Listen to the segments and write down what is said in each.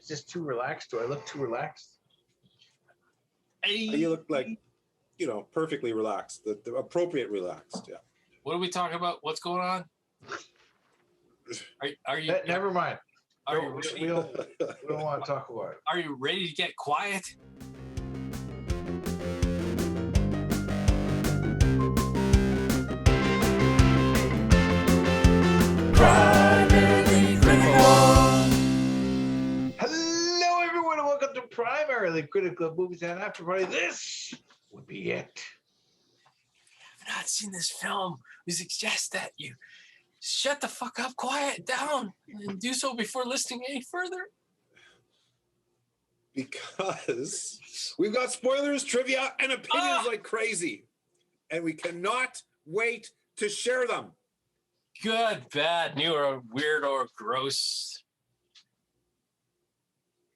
just too relaxed? Do I look too relaxed? You look like, perfectly relaxed, the appropriate relaxed. Yeah. What are we talking about? What's going on? Are you? Never mind. Are you ready? We don't want to talk about it. Are you ready to get quiet? Primarily Critical. Hello, everyone, and welcome to Primarily Critical Movies and After Party. This would be it. I've not seen this film. We suggest that you shut the fuck up, quiet down, and do so before listening any further. Because we've got spoilers, trivia, and opinions like crazy. And we cannot wait to share them. Good, bad, new or weird or gross.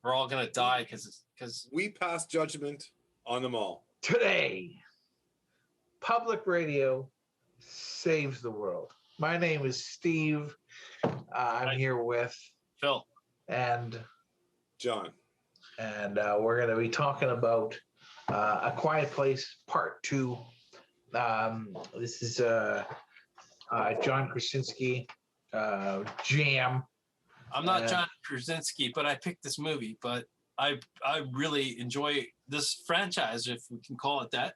We're all gonna die because we pass judgment on them all. Today, public radio saves the world. My name is Steve. I'm here with Phil and John. And we're going to be talking about A Quiet Place Part 2. This is John Krasinski jam. I'm not John Krasinski, but I picked this movie. But I really enjoy this franchise, if we can call it that.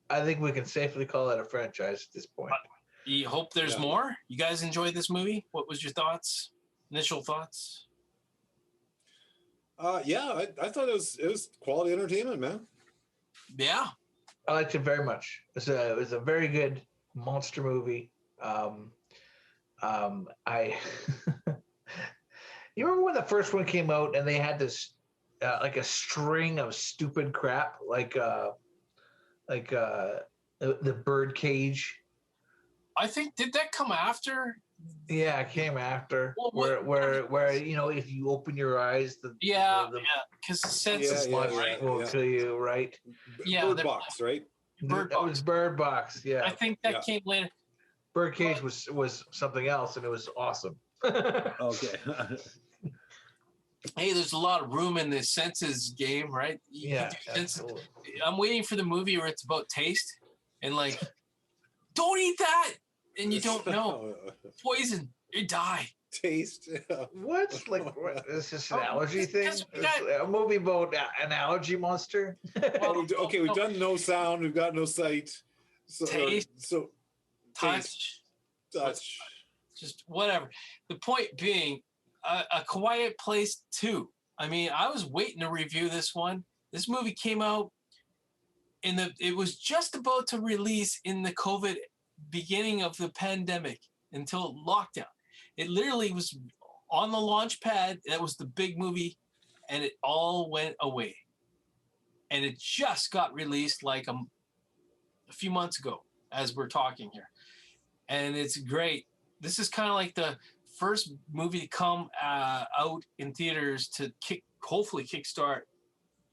I think we can safely call it a franchise at this point. You hope there's more. You guys enjoyed this movie? What was your thoughts? Initial thoughts? I thought it was quality entertainment, man. Yeah, I liked it very much. It was a very good monster movie. You remember when the first one came out and they had this like a string of stupid crap, like the bird cage. I think, did that come after? Yeah, it came after. Well, where if you open your eyes, because the senses will kill you, right? Yeah, Bird Box, right? Bird Box. It was Bird Box. Yeah, I think that came later. Birdcage was something else, and it was awesome. Okay. Hey, there's a lot of room in the senses game, right? Absolutely. I'm waiting for the movie where it's about taste and like, don't eat that, and you don't know poison, you die. Taste. What? Like, is this an allergy thing? A movie about an allergy monster? Okay, we've done no sound, we've got no sight. Taste. Touch. Just whatever. The point being, A Quiet Place 2. I mean, I was waiting to review this one. This movie came out it was just about to release in the COVID beginning of the pandemic until lockdown. It literally was on the launch pad. That was the big movie, and it all went away. And it just got released like a few months ago, as we're talking here. And it's great. This is kind of like the first movie to come out in theaters to hopefully kickstart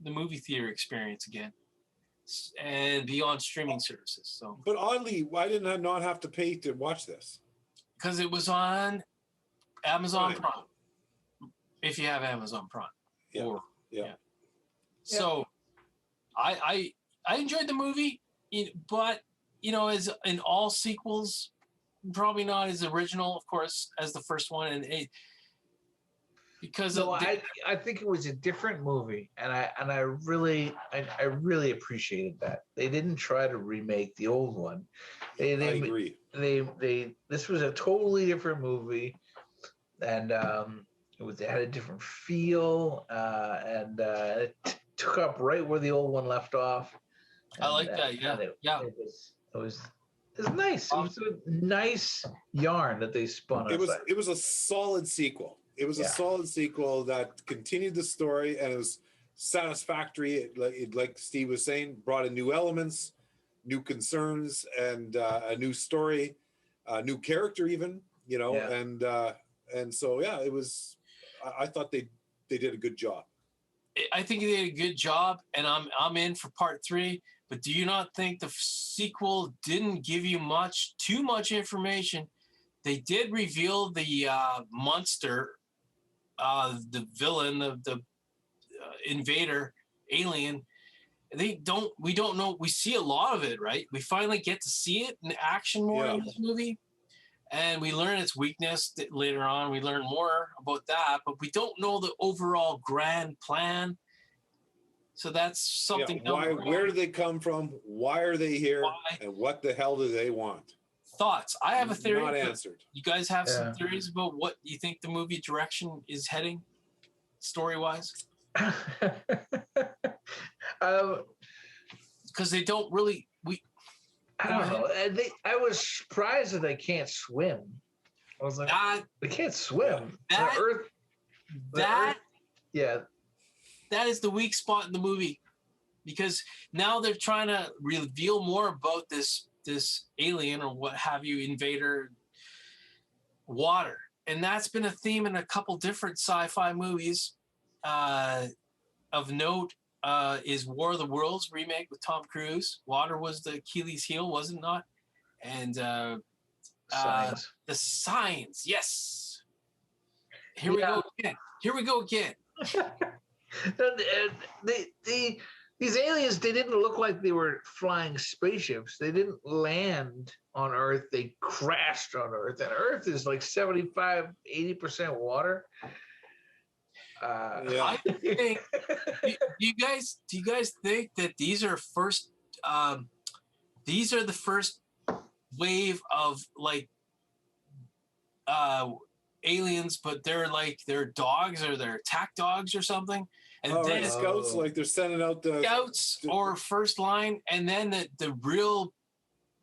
the movie theater experience again and be on streaming services. So, but oddly, why didn't I not have to pay to watch this? Because it was on Amazon Prime. If you have Amazon Prime. Yeah. So I enjoyed the movie, but as in all sequels, probably not as original, of course, as the first one, I think it was a different movie, and I really appreciated that they didn't try to remake the old one. I agree. This was a totally different movie, and it had a different feel, and it took up right where the old one left off. I like that. Yeah. It was nice. It was a nice yarn that they spun. It was a solid sequel. It was a solid sequel that continued the story, and it was satisfactory. Like Steve was saying, brought in new elements, new concerns, and a new story, a new character, even. And so it was. I thought they did a good job. I think they did a good job, and I'm in for part 3. But do you not think the sequel didn't give you too much information? They did reveal the monster the villain, the invader, alien. We don't know. We see a lot of it, right? We finally get to see it in action more in this movie. And we learn its weakness later on. We learn more about that, but we don't know the overall grand plan. So that's something. Where do they come from? Why are they here? And what the hell do they want? Thoughts? I have a theory. Not answered. You guys have some theories about what you think the movie direction is heading, story-wise? Because they don't really. I don't know. I was surprised that they can't swim. I was like, they can't swim. Earth. That is the weak spot in the movie, because now they're trying to reveal more about this alien or what have you, invader, water, and that's been a theme in a couple different sci-fi movies. Of note is War of the Worlds remake with Tom Cruise. Water was the Achilles heel, was it not? And the Signs, yes. Here we go again. These aliens, they didn't look like they were flying spaceships. They didn't land on Earth. They crashed on Earth. And Earth is like 75-80% water. I think. Do you guys think that these are the first wave of like aliens, but they're dogs, or they're attack dogs or something? And then scouts, like they're sending out the scouts or first line, and then the real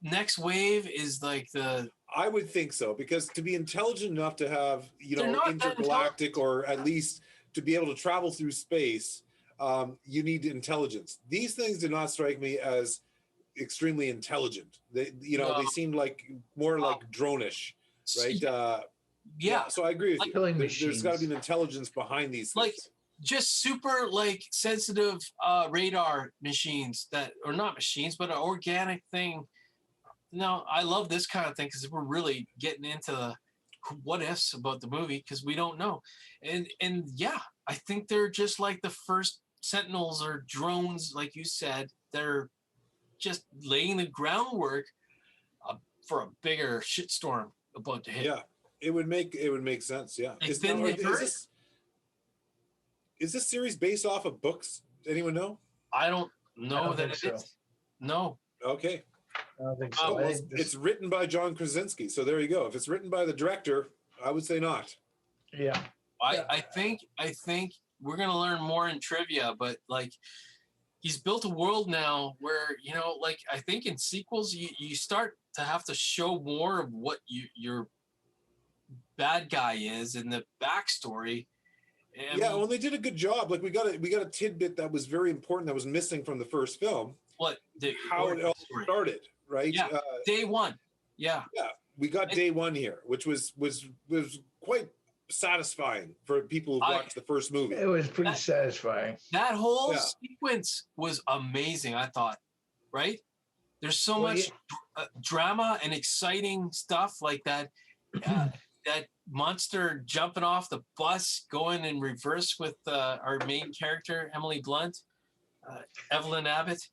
next wave is like the. I would think so, because to be intelligent enough to have intergalactic, or at least to be able to travel through space, you need intelligence. These things do not strike me as extremely intelligent. They seem like more like drone-ish, right? So I agree with you. There's got to be an intelligence behind these things. Like just super like sensitive radar machines that, or not machines, but an organic thing. No, I love this kind of thing because we're really getting into the what ifs about the movie, because we don't know. And I think they're just like the first sentinels or drones, like you said. They're just laying the groundwork for a bigger shitstorm about to hit. Yeah, it would make sense. Yeah. Is this series based off of books? Anyone know? I don't know that it is. No. Okay. I don't think so. It's written by John Krasinski, so there you go. If it's written by the director, I would say not. Yeah. I think we're gonna learn more in trivia, but like he's built a world now where, like I think in sequels you start to have to show more of what your bad guy is and the backstory. Well, they did a good job. Like we got a tidbit that was very important that was missing from the first film. How it all started, right? Yeah, day one. Yeah. Yeah, we got day one here, which was quite satisfying for people who watched the first movie. It was pretty satisfying. That whole sequence was amazing, I thought. Right? There's so much drama and exciting stuff like that. That monster jumping off the bus, going in reverse with our main character, Emily Blunt, Evelyn Abbott.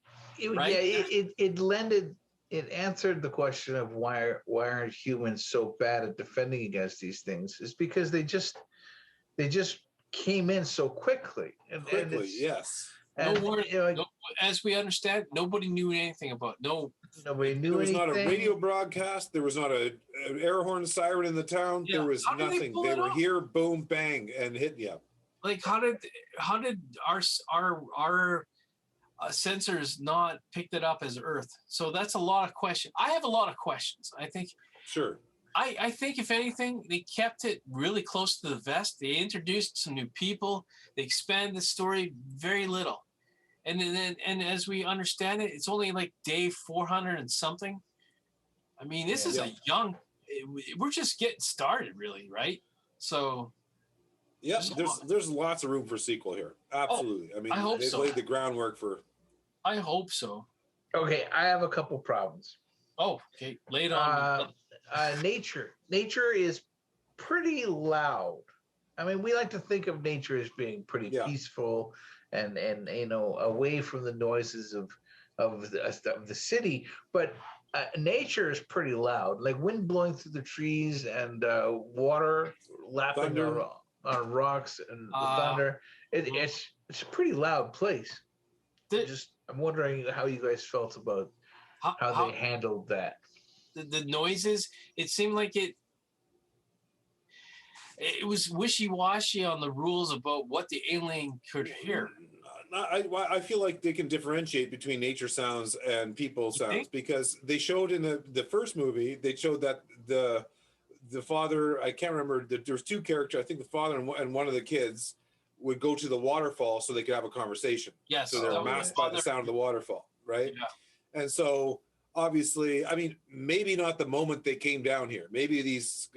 It answered the question of why aren't humans so bad at defending against these things. It's because they just came in so quickly. Yes. No warning. As we understand, nobody knew anything about. Nobody knew. There was not a radio broadcast. There was not an air horn siren in the town. Yeah. There was nothing. They were here, boom, bang, and hit you. Like how did our sensors not pick it up as Earth? So that's a lot of questions. I have a lot of questions. I think. Sure. I think if anything, they kept it really close to the vest. They introduced some new people. They expanded the story very little. And as we understand it, it's only like day 400 and something. I mean, this is we're just getting started, really, right? So, yeah, there's lots of room for sequel here. Absolutely. I mean, they've laid the groundwork for. I hope so. Okay, I have a couple problems. Oh, okay, lay it on. Nature is pretty loud I mean, we like to think of nature as being pretty peaceful and away from the noises of the city, but nature is pretty loud, like wind blowing through the trees and water lapping on rocks and thunder. It's a pretty loud place. I'm wondering how you guys felt about how they handled that. The noises, it seemed like it was wishy-washy on the rules about what the alien could hear. I feel like they can differentiate between nature sounds and people sounds because they showed in the first movie, they showed that the father, I can't remember, there's two characters, I think the father and one of the kids would go to the waterfall so they could have a conversation. Yes. So they're masked by the sound of the waterfall, right? Yeah. And so obviously, I mean, maybe not the moment they came down here. Maybe these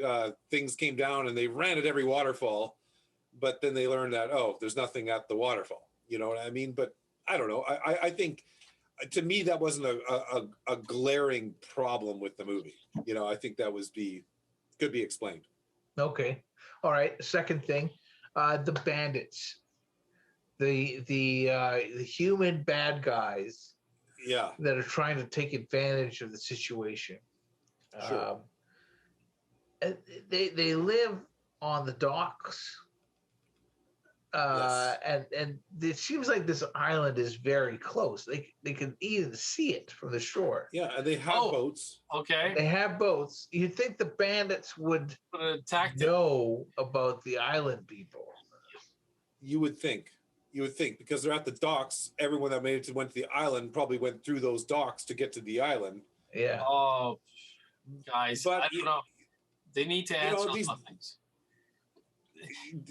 things came down and they ran at every waterfall, but then they learned that, oh, there's nothing at the waterfall. You know what I mean? But I don't know. I think, to me, that wasn't a glaring problem with the movie. You know, I think that could be explained. Okay. All right. Second thing, the bandits, the human bad guys. Yeah. That are trying to take advantage of the situation. Sure. They live on the docks. And it seems like this island is very close. They can even see it from the shore. Yeah, and they have boats. Okay. They have boats. You'd think the bandits would know about the island people. You would think. Because they're at the docks. Everyone that went to the island probably went through those docks to get to the island. Yeah. Oh, guys, I don't know. They need to answer some things.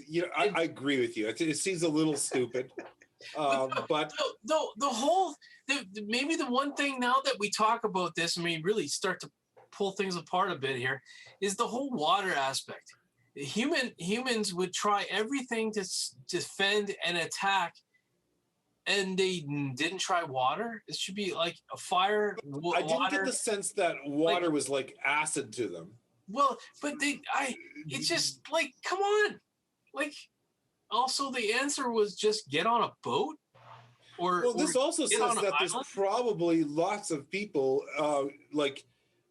You know, I agree with you. It seems a little stupid, but maybe the one thing now that we talk about this and we really start to pull things apart a bit here is the whole water aspect. Humans would try everything to defend and attack, and they didn't try water. It should be like a fire. I didn't get the sense that water was like acid to them. Well, but it's just like, come on. Like, also the answer was just get on a boat. Well, this also says that there's probably lots of people,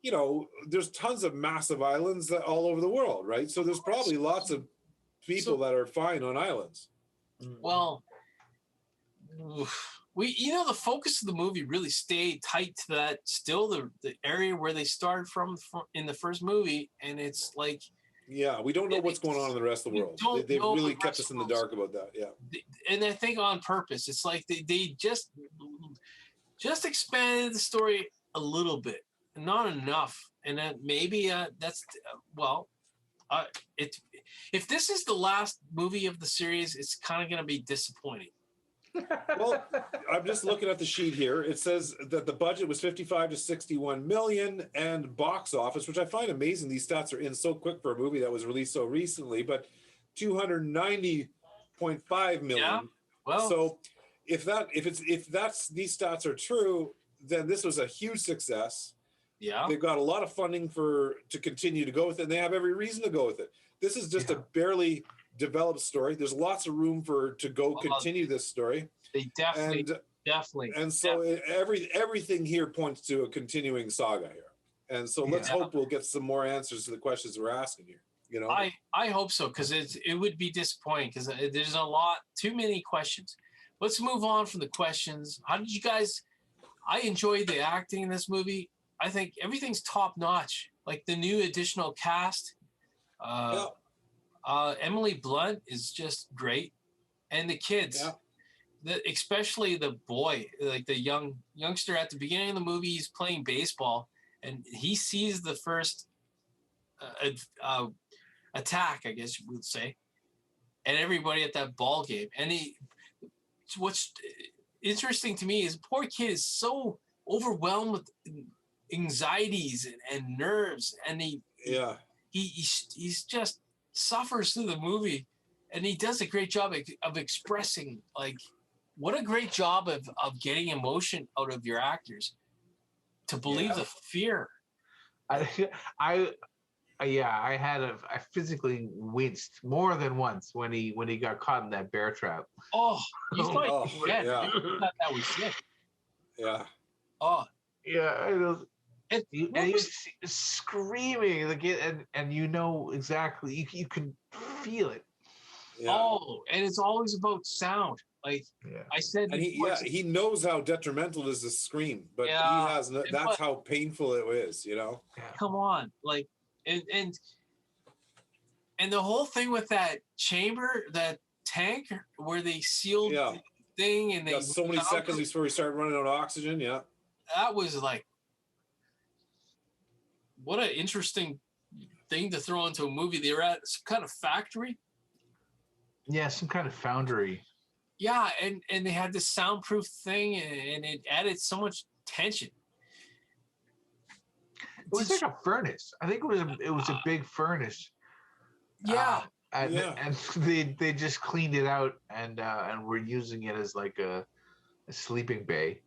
you know, there's tons of massive islands all over the world, right? So there's probably lots of people that are fine on islands. Well, the focus of the movie really stayed tight to that, still the area where they started from in the first movie, and it's like, yeah, we don't know what's going on in the rest of the world. They've really kept us in the dark about that. Yeah, and I think on purpose. It's like they just expanded the story a little bit, not enough, and then maybe that's if this is the last movie of the series, it's kind of going to be disappointing. Well, I'm just looking at the sheet here. It says that the budget was 55 to 61 million, and box office, which I find amazing. These stats are in so quick for a movie that was released so recently, but 290.5 million. Yeah. Well, so if these stats are true, then this was a huge success. Yeah. They've got a lot of funding to continue to go with it, and they have every reason to go with it. This is just a barely developed story. There's lots of room to continue this story. They definitely. And so everything here points to a continuing saga here. And so let's hope we'll get some more answers to the questions we're asking here. You know, I hope so, because it would be disappointing because there's too many questions. Let's move on from the questions. How did you guys? I enjoyed the acting in this movie. I think everything's top notch. Like the new additional cast. Emily Blunt is just great, and the kids, especially the boy, like the youngster at the beginning of the movie, he's playing baseball, and he sees the first attack, I guess you would say, and everybody at that ball game. And what's interesting to me is the poor kid is so overwhelmed with anxieties and nerves, and he's just suffers through the movie, and he does a great job of expressing, like, what a great job of getting emotion out of your actors to believe the fear. I physically winced more than once when he got caught in that bear trap. Oh, you thought yeah. You thought that was it. Yeah. Oh, yeah, I know. And he was was screaming like and you know exactly you can feel it. Yeah. Oh, and it's always about sound. Like I said, and he knows how detrimental is the scream, but he has that's how painful it is, you know. Come on, like and the whole thing with that chamber, that tank where they sealed the thing, and they so many seconds before we start running out of oxygen. Yeah, that was like, what an interesting thing to throw into a movie. They were at some kind of factory. Yeah, some kind of foundry. Yeah, and they had this soundproof thing, and it added so much tension. It was like a furnace. I think it was a big furnace. Yeah. And they just cleaned it out and we're using it as like a sleeping bay.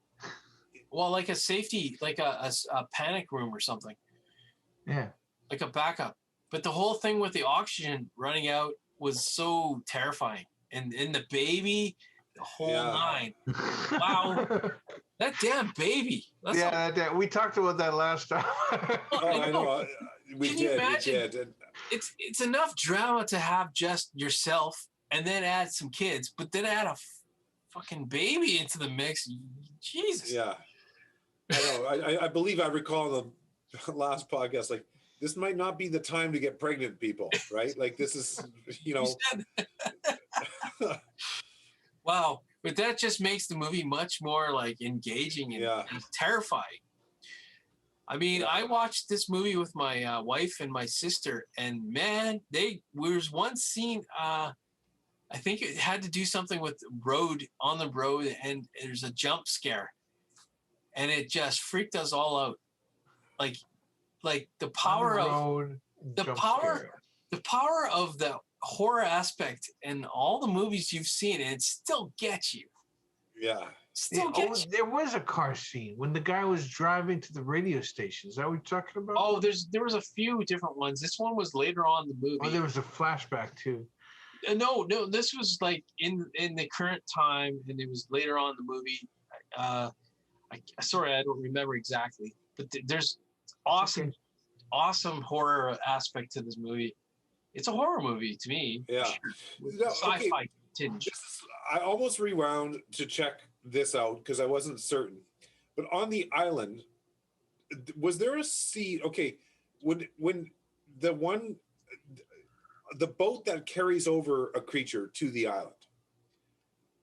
Well, like a safety, like a panic room or something. Yeah. Like a backup. But the whole thing with the oxygen running out was so terrifying. And the baby, the whole nine. Wow. That damn baby. We talked about that last time. I know. We did. It's enough drama to have just yourself and then add some kids, but then add a fucking baby into the mix. Jesus. Yeah. I know. I believe I recall the last podcast, like, this might not be the time to get pregnant, people, right? Like, this is, you know. Wow. But that just makes the movie much more like engaging and terrifying. I mean, I watched this movie with my wife and my sister, and man, there was one scene. I think it had to do something with on the road, and there's a jump scare, and it just freaked us all out. Like the power of the power of the horror aspect in all the movies you've seen, and it still gets you. Yeah. There was a car scene when the guy was driving to the radio station. Is that what you're talking about? Oh, there was a few different ones. This one was later on in the movie. Oh, there was a flashback too. No, this was like in the current time, and it was later on in the movie. Sorry, I don't remember exactly, but there's awesome horror aspect to this movie. It's a horror movie to me. Yeah, sure, sci-fi tinge. I almost rewound to check this out because I wasn't certain. But on the island, was there a scene? Okay, when the boat that carries over a creature to the island,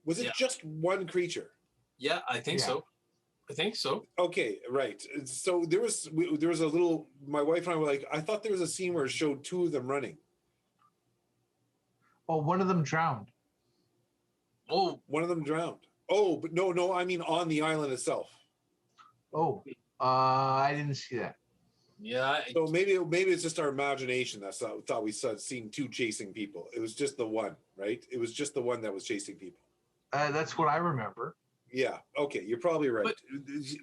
was it just one creature? Yeah, I think so. I think so. Okay, right. So there was a little. My wife and I were like, I thought there was a scene where it showed two of them running. Oh, one of them drowned. Oh, one of them drowned. Oh, but no. I mean, on the island itself. Oh, I didn't see that. Yeah. So maybe it's just our imagination that thought we seen two chasing people. It was just the one, right? It was just the one that was chasing people. That's what I remember. Yeah. Okay. You're probably right.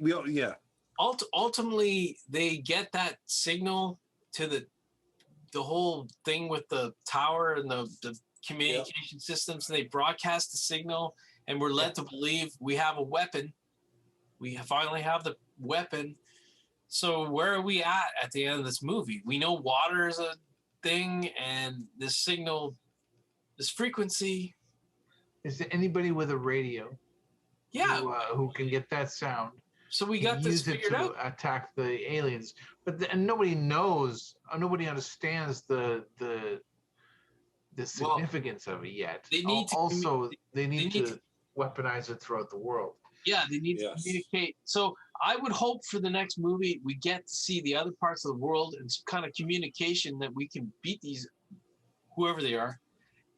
But ultimately, they get that signal to the whole thing with the tower and the communication systems, and they broadcast the signal, and we're led to believe we have a weapon. We finally have the weapon. So where are we at the end of this movie? We know water is a thing, and this signal, this frequency. Is there anybody with a radio? Yeah, who can get that sound? So we got this figured out. Attack the aliens, but nobody knows. Nobody understands the significance of it yet. They need to weaponize it throughout the world. Yeah, they need to communicate. So I would hope for the next movie we get to see the other parts of the world and some kind of communication that we can beat these, whoever they are.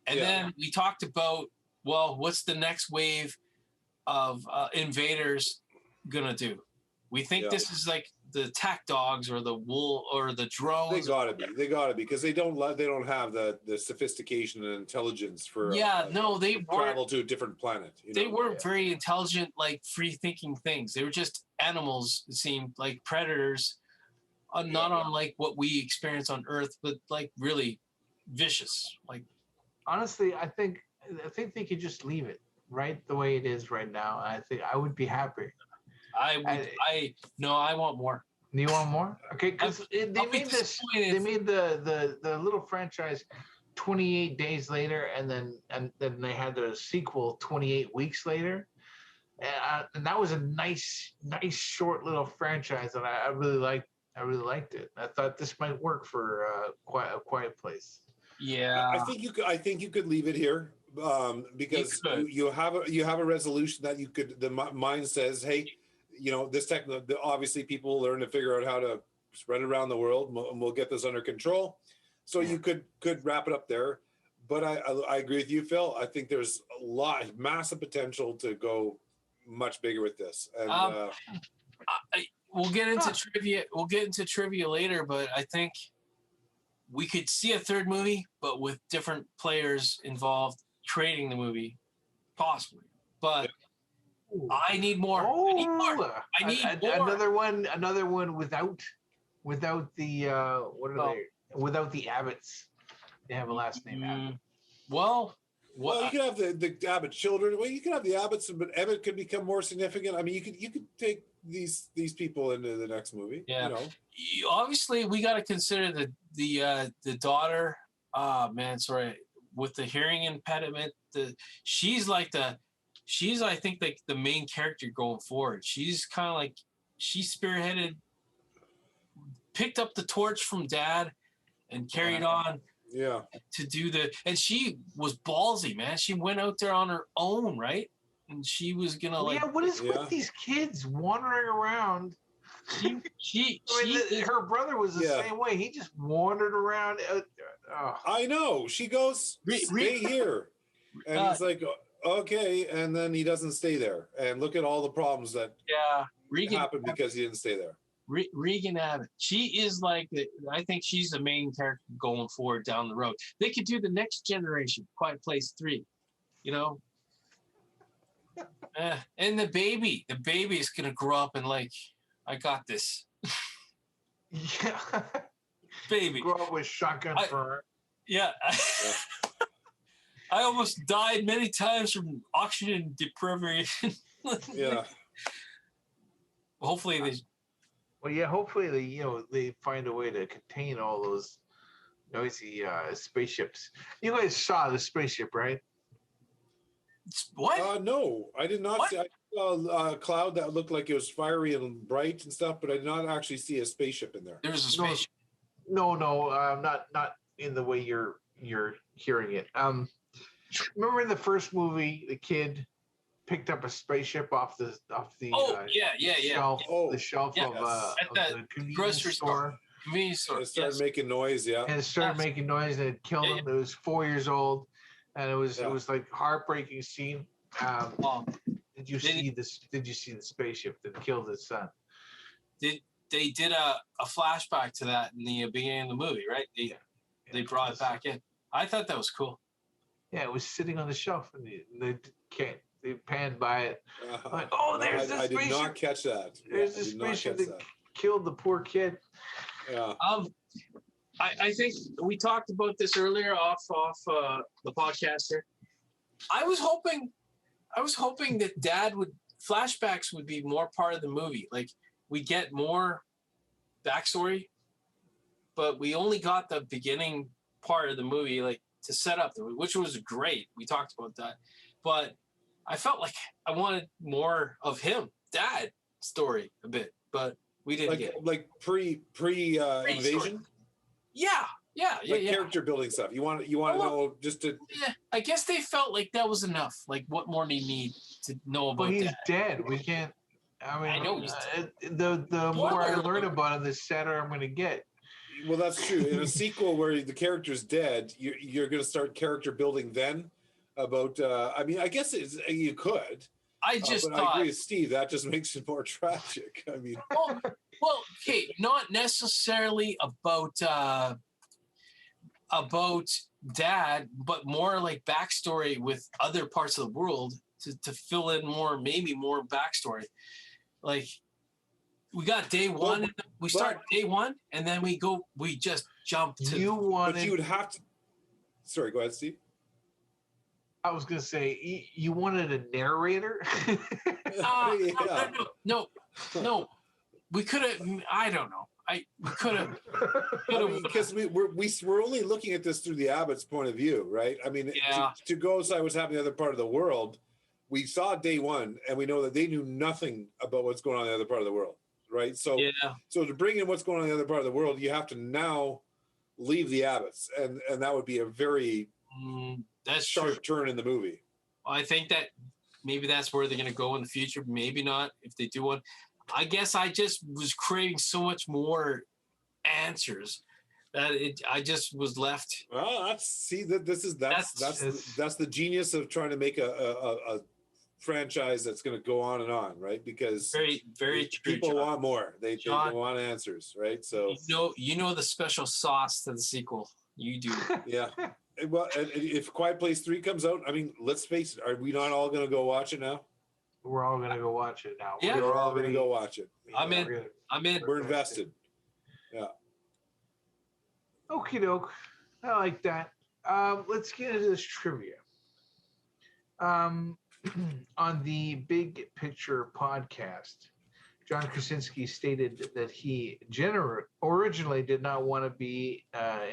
And then we talked about, well, what's the next wave of invaders gonna do? We think this is like the attack dogs or the wool or the drones. They gotta be because they don't have the sophistication and intelligence for they travel to a different planet. They weren't very intelligent, like free thinking things. They were just animals. It seemed like predators not unlike what we experience on Earth, but like really vicious. Like, honestly, I think they could just leave it right the way it is right now. I think I would be happy. I want more. You want more? Okay, because they made the little franchise 28 days later, and then they had the sequel 28 weeks later, and that was a nice short little franchise that I really liked. I really liked it. I thought this might work for a Quiet Place. Yeah, I think you could leave it here because you have a resolution that you could. The mind says, hey, this obviously people learn to figure out how to spread it around the world, and we'll get this under control. So you could wrap it up there. But I agree with you, Phil. I think there's massive potential to go much bigger with this. And we'll get into trivia. We'll get into trivia later, but I think we could see a third movie, but with different players involved creating the movie, possibly. But I need more. I need more. I need more. Another one without the without the Abbotts. They have a last name Abbott. Well, you could have the Abbott children. Well, you could have the Abbotts, but Abbott could become more significant. I mean, you could take these people into the next movie. Yeah. Obviously, we got to consider the daughter. Sorry, with the hearing impediment. She's I think like the main character going forward. She's kind of like she spearheaded, picked up the torch from Dad, and carried on. Yeah. To do and she was ballsy, man. She went out there on her own, right? And she was gonna what is with these kids wandering around? Her brother was the same way. He just wandered around. I know. She goes, stay here, and he's like, okay, and then he doesn't stay there. And look at all the problems that happened because he didn't stay there. Regan Abbott. She is I think she's the main character going forward down the road. They could do the next generation, Quiet Place 3, and the baby is going to grow up and I got this. Yeah. Baby. Grow up with shotgun fur. Yeah. I almost died many times from oxygen deprivation. Yeah. Hopefully they... Hopefully they find a way to contain all those noisy spaceships. You guys saw the spaceship, right? What? No, I did not. See, I saw a cloud that looked like it was fiery and bright and stuff, but I did not actually see a spaceship in there. There was a spaceship. No, not in the way you're hearing it. Remember in the first movie, the kid picked up a spaceship off the shelf, the shelf of the convenience store. Convenience store. It started making noise, and it started making noise, and it killed him. It was 4 years old, and it was like heartbreaking scene. Did you see this? Did you see the spaceship that killed his son? They did a flashback to that in the beginning of the movie, right? They brought it back in. I thought that was cool. Yeah, it was sitting on the shelf, and they panned by it. There's this spaceship. I did not catch that. There's this spaceship that killed the poor kid. Yeah. I think we talked about this earlier off the podcast here. I was hoping that flashbacks would be more part of the movie. Like we get more backstory, but we only got the beginning part of the movie, like to set up the movie, which was great. We talked about that, but I felt like I wanted more of him, Dad story a bit, but we didn't get it. Like pre invasion. Yeah. Character building stuff. You want to know just to. Yeah, I guess they felt like that was enough. Like, what more do you need to know about? But he's Dad? Dead. We can't. I mean, I know he's the more I learn about him, the sadder I'm going to get. Well, that's true. In a sequel where the character's dead, you're going to start character building then. About, I mean, I guess you could. I just but thought. I agree with Steve. That just makes it more tragic. I mean. Well, okay, not necessarily about Dad, but more like backstory with other parts of the world to fill in maybe more backstory. Like we got day one. We start day one, and then we just jump to. But you would have to. Sorry, go ahead, Steve. I was gonna say you wanted a narrator. No. We could have. I don't know. We could have. Because we're only looking at this through the Abbott's point of view, right? I mean, to go inside what's happening in the other part of the world, we saw day one, and we know that they knew nothing about what's going on in the other part of the world, right? So, so to bring in what's going on in the other part of the world, you have to now leave the Abbots, and that would be a very that's sharp turn in the movie. I think that maybe that's where they're going to go in the future. Maybe not if they do one. I guess I just was craving so much more answers that I just was left. Well, that's the genius of trying to make a franchise that's going to go on and on, right? Because very true. People want more. They want answers, right? So you know the special sauce to the sequel. You do. Yeah. Well, if Quiet Place 3 comes out, I mean, let's face it, are we not all going to go watch it now? We're all going to go watch it now. Yeah. We're all going to go watch it. I'm in. We're invested. Yeah. Okie doke. I like that. Let's get into this trivia. On the Big Picture podcast, John Krasinski stated that he originally did not want to be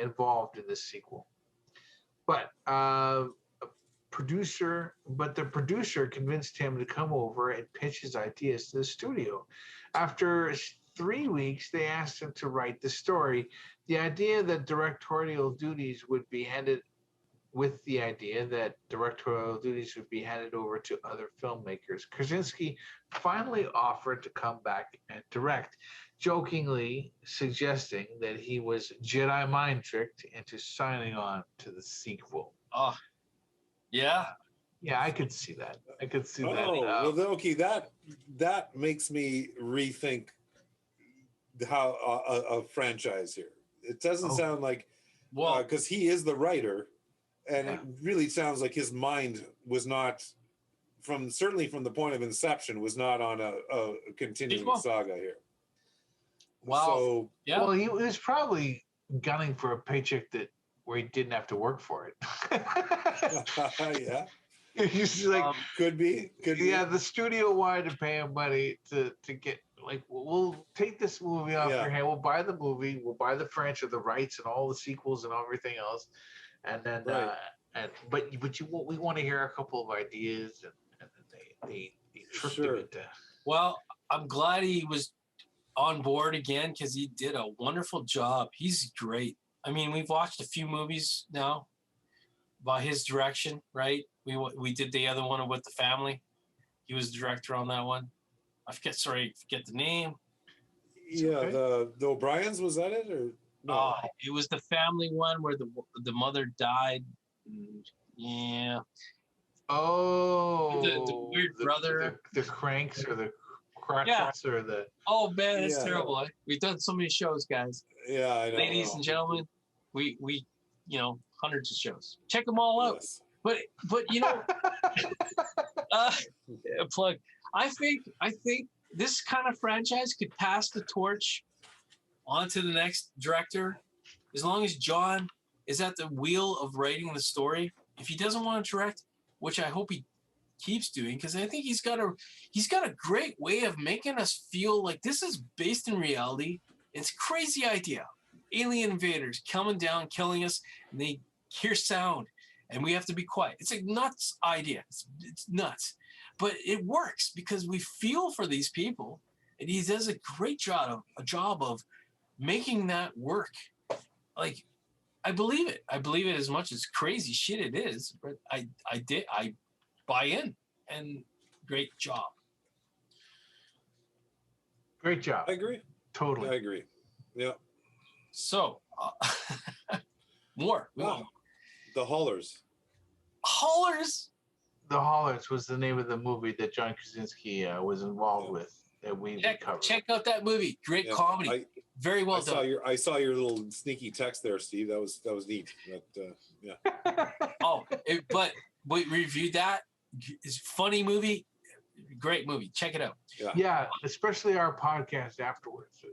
involved in this sequel. But the producer convinced him to come over and pitch his ideas to the studio. After 3 weeks, they asked him to write the story. The idea that directorial duties would be handed over to other filmmakers. Krasinski finally offered to come back and direct, jokingly suggesting that he was Jedi mind tricked into signing on to the sequel. Oh, yeah. Yeah, I could see that. Well, okay, that makes me rethink how a franchise here. It doesn't sound like, because he is the writer, and it really sounds like his mind was not, certainly from the point of inception, was not on a continuing saga here. Wow. So, yeah. Well, he was probably gunning for a paycheck where he didn't have to work for it. Yeah. He's like, could be. Yeah, the studio wanted to pay him money to get, like, we'll take this movie off your hand. We'll buy the movie. We'll buy the franchise, the rights, and all the sequels and everything else. And then, but we want to hear a couple of ideas, and then they tricked him into. Well, I'm glad he was on board again because he did a wonderful job. He's great. I mean, we've watched a few movies now by his direction, right? We did the other one with the family. He was the director on that one. I forget the name. Yeah, the O'Briens, was that it, or no? It was the family one where the mother died. Yeah. Oh, the weird brother. The Cranks or the Cracks or the. Oh man, it's terrible. We've done so many shows, guys. Yeah, I know. Ladies and gentlemen, we hundreds of shows. Check them all out. Yes. But a plug. I think this kind of franchise could pass the torch on to the next director, as long as John is at the wheel of writing the story. If he doesn't want to direct, which I hope he keeps doing, because I think he's got a great way of making us feel like this is based in reality. It's a crazy idea. Alien invaders coming down, killing us, and they hear sound, and we have to be quiet. It's a nuts idea. It's nuts. But it works because we feel for these people, and he does a great job of making that work. Like, I believe it. I believe it as much as crazy shit it is, but I buy in, and great job. Great job. I agree. Totally. I agree. Yeah. So, more. The Haulers. Haulers? The Haulers was the name of the movie that John Krasinski was involved with that we covered. Check out that movie. Great comedy. Very well done. I saw your little sneaky text there, Steve. That was neat. But, yeah. But we reviewed that. It's a funny movie. Great movie. Check it out. Yeah, especially our podcast afterwards.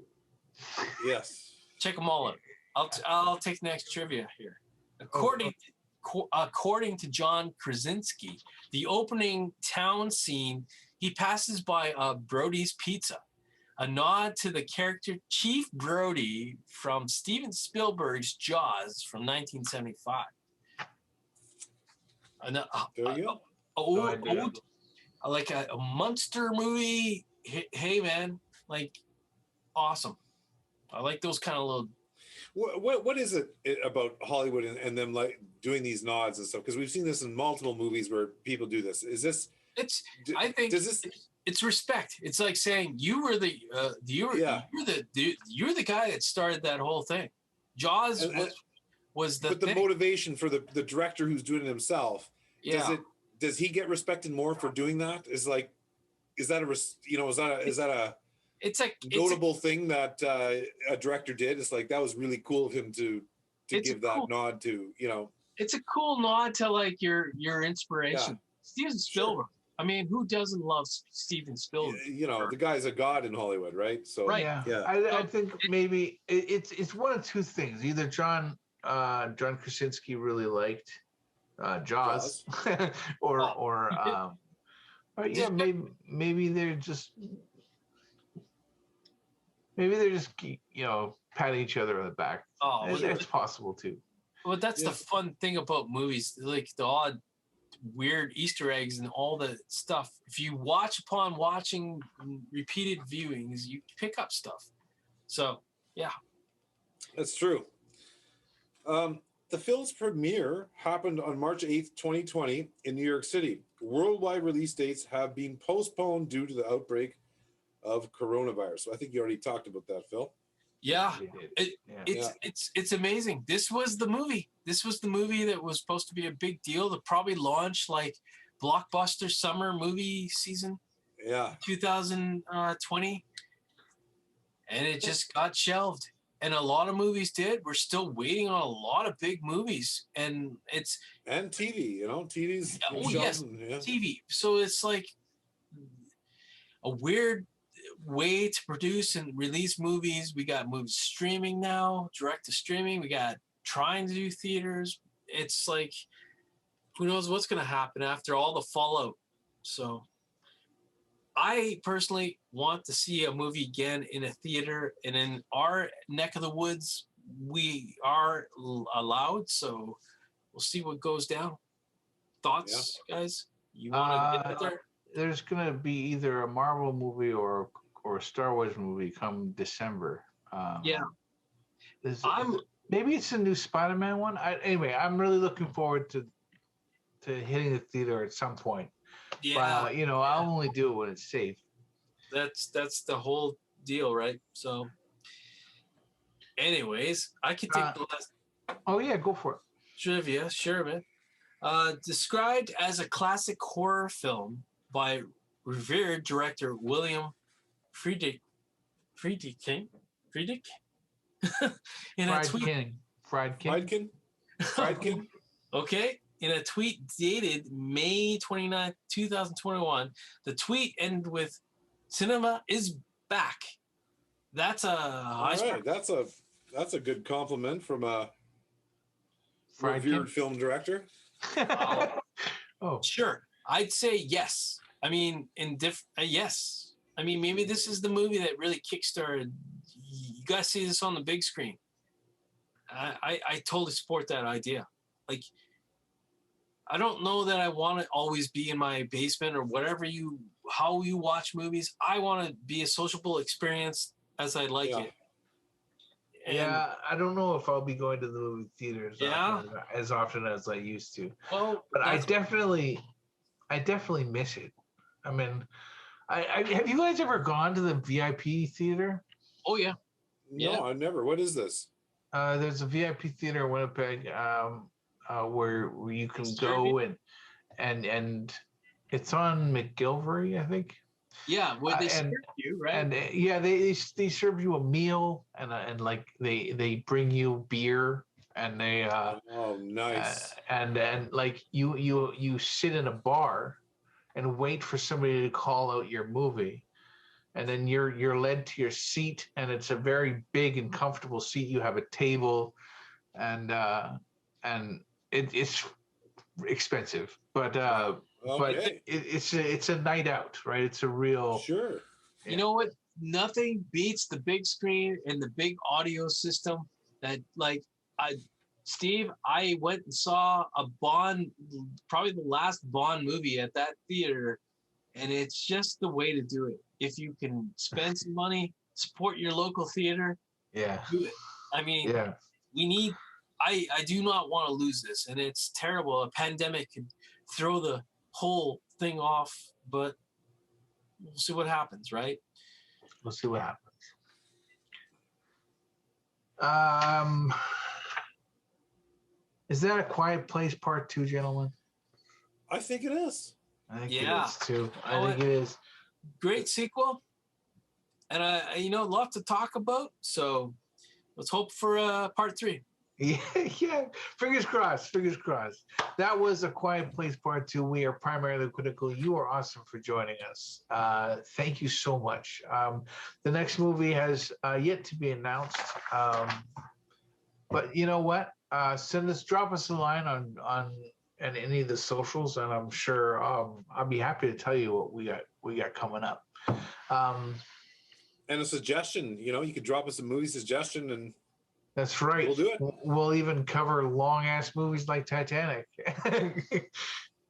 Yes. Check them all out. I'll take the next trivia here. According to John Krasinski, the opening town scene, he passes by Brody's Pizza, a nod to the character Chief Brody from Steven Spielberg's Jaws from 1975. There you go. Like a monster movie. Hey, man, like awesome. I like those kind of little. What is it about Hollywood and them like doing these nods and stuff? Because we've seen this in multiple movies where people do this. Is this? I think it's respect. It's like saying you're the guy that started that whole thing. Jaws was the. But the motivation for the director who's doing it himself. Yeah. Does he get respected more for doing that? Is that a it's a notable thing that a director did? It's like that was really cool of him to give that nod to, It's a cool nod to like your inspiration. Yeah. Steven Spielberg. Sure. I mean, who doesn't love Steven Spielberg? The guy's a god in Hollywood, right? So right. Yeah. I think maybe it's one of two things. Either John Krasinski really liked Jaws, or maybe they're just patting each other on the back. It's possible too. Well, that's the fun thing about movies, like the odd weird Easter eggs and all the stuff. If you upon watching repeated viewings, you pick up stuff. So yeah, that's true. The film's premiere happened on March 8th, 2020 in New York City. Worldwide release dates have been postponed due to the outbreak of coronavirus. So I think you already talked about that, Phil. Yeah. It's amazing. This was the movie. This was the movie that was supposed to be a big deal to probably launch like blockbuster summer movie season. Yeah. 2020. And it just got shelved. And a lot of movies did. We're still waiting on a lot of big movies. And TV, TV's TV. So it's like a weird way to produce and release movies. We got movies streaming now, direct to streaming. We got trying to do theaters. It's like, who knows what's going to happen after all the fallout. So I personally want to see a movie again in a theater, and in our neck of the woods, we are allowed. So we'll see what goes down. Thoughts, guys? You want to get out there? There's going to be either a Marvel movie or a Star Wars movie come December. Maybe it's a new Spider-Man one. Anyway, I'm really looking forward to hitting the theater at some point. Yeah, but, I'll only do it when it's safe. That's the whole deal, right? So, anyways, I could take the last. Oh yeah, go for it. Trivia, sure, man. Described as a classic horror film by revered director William Friedkin. In a tweet. Friedkin. Okay. In a tweet dated May 29th, 2021, the tweet ended with "Cinema is back." That's that's a good compliment from a revered film director. Sure. I'd say yes. I mean, yes. I mean, maybe this is the movie that really kickstarted. You guys see this on the big screen. I totally support that idea. Like, I don't know that I want to always be in my basement or whatever how you watch movies. I want to be a sociable experience as I like it. And I don't know if I'll be going to the movie theaters as often as I used to. Well, but I definitely miss it. I mean, I have you guys ever gone to the VIP theater? Oh yeah. No, I've never. What is this? There's a VIP theater in Winnipeg where you can go and it's on McGilvery, I think. Yeah, where they serve you, right? And they serve you a meal and like they bring you beer and they oh nice and like you sit in a bar and wait for somebody to call out your movie. And then you're led to your seat, and it's a very big and comfortable seat. You have a table, and it's expensive, but Okay. it's a night out, right? It's a real Sure. Yeah. You know what? Nothing beats the big screen and the big audio system. That Steve, I went and saw a Bond, probably the last Bond movie at that theater, and it's just the way to do it. If you can spend some money, support your local theater, do it. I mean, we need. I do not want to lose this, and it's terrible. A pandemic could throw the whole thing off, but we'll see what happens, right? We'll see what happens. Is that A Quiet Place Part 2, gentlemen? I think it is. I think it is too. I think it is. Great sequel, and lot to talk about. So let's hope for part 3. Yeah. Fingers crossed. Fingers crossed. That was A Quiet Place Part 2. We are primarily critical. You are awesome for joining us. Thank you so much. The next movie has yet to be announced. But you know what? Drop us a line on any of the socials, and I'm sure I'll be happy to tell you what we got coming up. And a suggestion, you could drop us a movie suggestion, and that's right. We'll do it. We'll even cover long ass movies like Titanic.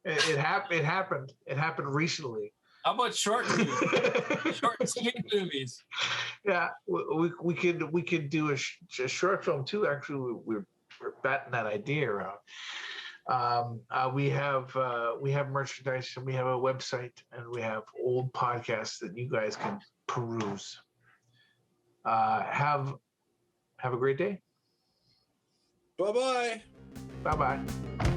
It happened. It happened recently. How about short movies? Short and sweet movies. Yeah, we could do a short film too. Actually, we're batting that idea around. We have merchandise, and we have a website, and we have old podcasts that you guys can peruse. Have a great day. Bye-bye. Bye-bye.